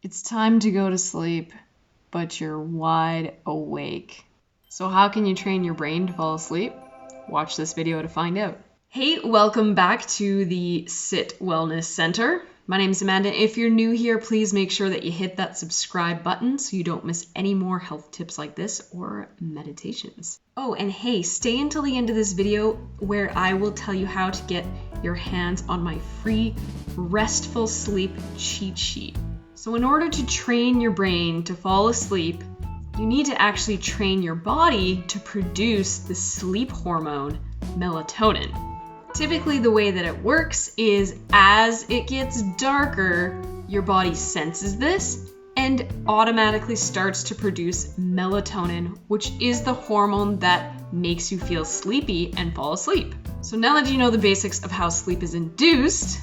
It's time to go to sleep, but you're wide awake. So how can you train your brain to fall asleep? Watch this video to find out. Hey, welcome back to the Sit Wellness Center. My name is Amanda. If you're new here, please make sure that you hit that subscribe button so you don't miss any more health tips like this or meditations. Oh, and hey, stay until the end of this video where I will tell you how to get your hands on my free restful sleep cheat sheet. So in order to train your brain to fall asleep, you need to actually train your body to produce the sleep hormone, melatonin. Typically, the way that it works is as it gets darker, your body senses this and automatically starts to produce melatonin, which is the hormone that makes you feel sleepy and fall asleep. So now that you know the basics of how sleep is induced,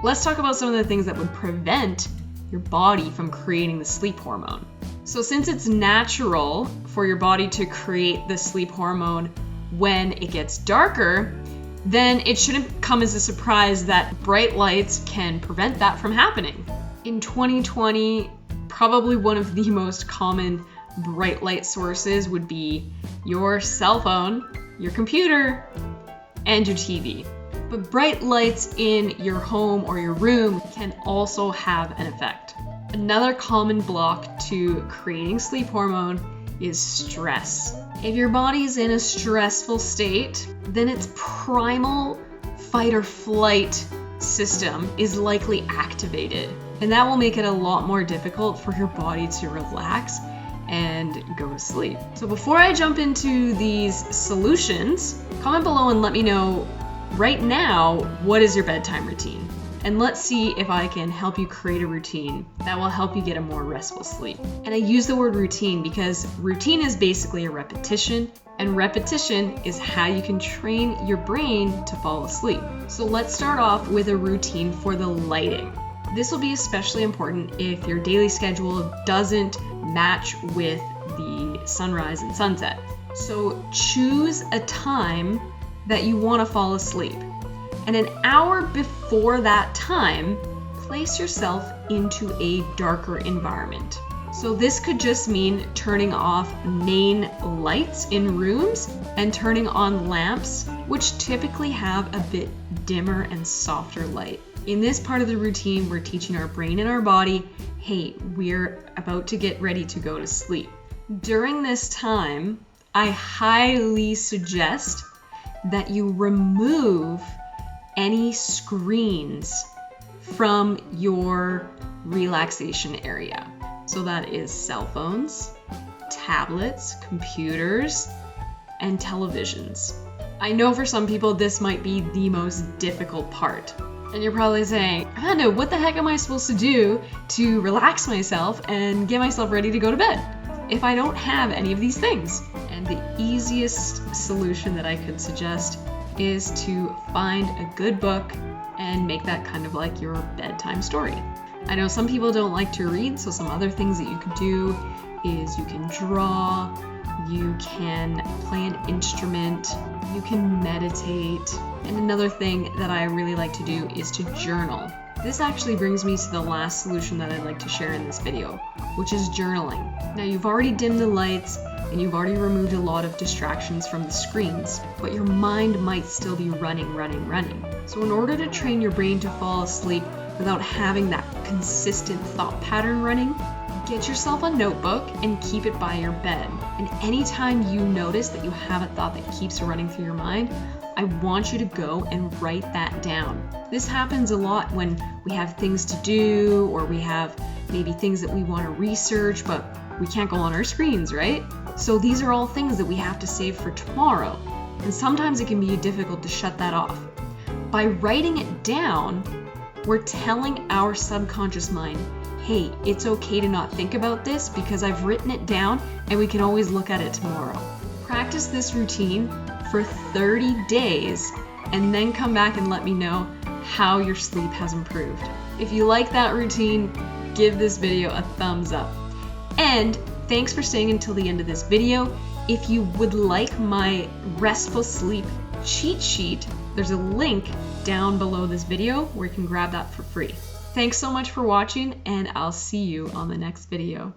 let's talk about some of the things that would prevent your body from creating the sleep hormone. So since it's natural for your body to create the sleep hormone when it gets darker, then it shouldn't come as a surprise that bright lights can prevent that from happening. In 2020, probably one of the most common bright light sources would be your cell phone, your computer, and your TV. But bright lights in your home or your room can also have an effect. Another common block to creating sleep hormone is stress. If your body is in a stressful state, then its primal fight or flight system is likely activated. And that will make it a lot more difficult for your body to relax and go to sleep. So before I jump into these solutions, comment below and let me know right now, what is your bedtime routine? And let's see if I can help you create a routine that will help you get a more restful sleep. And I use the word routine because routine is basically a repetition, and repetition is how you can train your brain to fall asleep. So let's start off with a routine for the lighting. This will be especially important if your daily schedule doesn't match with the sunrise and sunset. So choose a time that you want to fall asleep. And an hour before that time, place yourself into a darker environment. So this could just mean turning off main lights in rooms and turning on lamps, which typically have a bit dimmer and softer light. In this part of the routine, we're teaching our brain and our body, hey, we're about to get ready to go to sleep. During this time, I highly suggest that you remove any screens from your relaxation area. So that is cell phones, tablets, computers, and televisions. I know for some people this might be the most difficult part. And you're probably saying, Amanda, what the heck am I supposed to do to relax myself and get myself ready to go to bed if I don't have any of these things? And the easiest solution that I could suggest is to find a good book and make that kind of like your bedtime story. I know some people don't like to read, so some other things that you could do is you can draw, you can play an instrument, you can meditate, and another thing that I really like to do is to journal. This actually brings me to the last solution that I'd like to share in this video, which is journaling. Now you've already dimmed the lights and you've already removed a lot of distractions from the screens, but your mind might still be running. So in order to train your brain to fall asleep without having that consistent thought pattern running, get yourself a notebook and keep it by your bed. And anytime you notice that you have a thought that keeps running through your mind, I want you to go and write that down. This happens a lot when we have things to do or we have maybe things that we want to research, but we can't go on our screens, right? So these are all things that we have to save for tomorrow. And sometimes it can be difficult to shut that off. By writing it down, we're telling our subconscious mind, hey, it's okay to not think about this because I've written it down and we can always look at it tomorrow. Practice this routine for 30 days and then come back and let me know how your sleep has improved. If you like that routine, give this video a thumbs up. And thanks for staying until the end of this video. If you would like my restful sleep cheat sheet, there's a link down below this video where you can grab that for free. Thanks so much for watching, and I'll see you on the next video.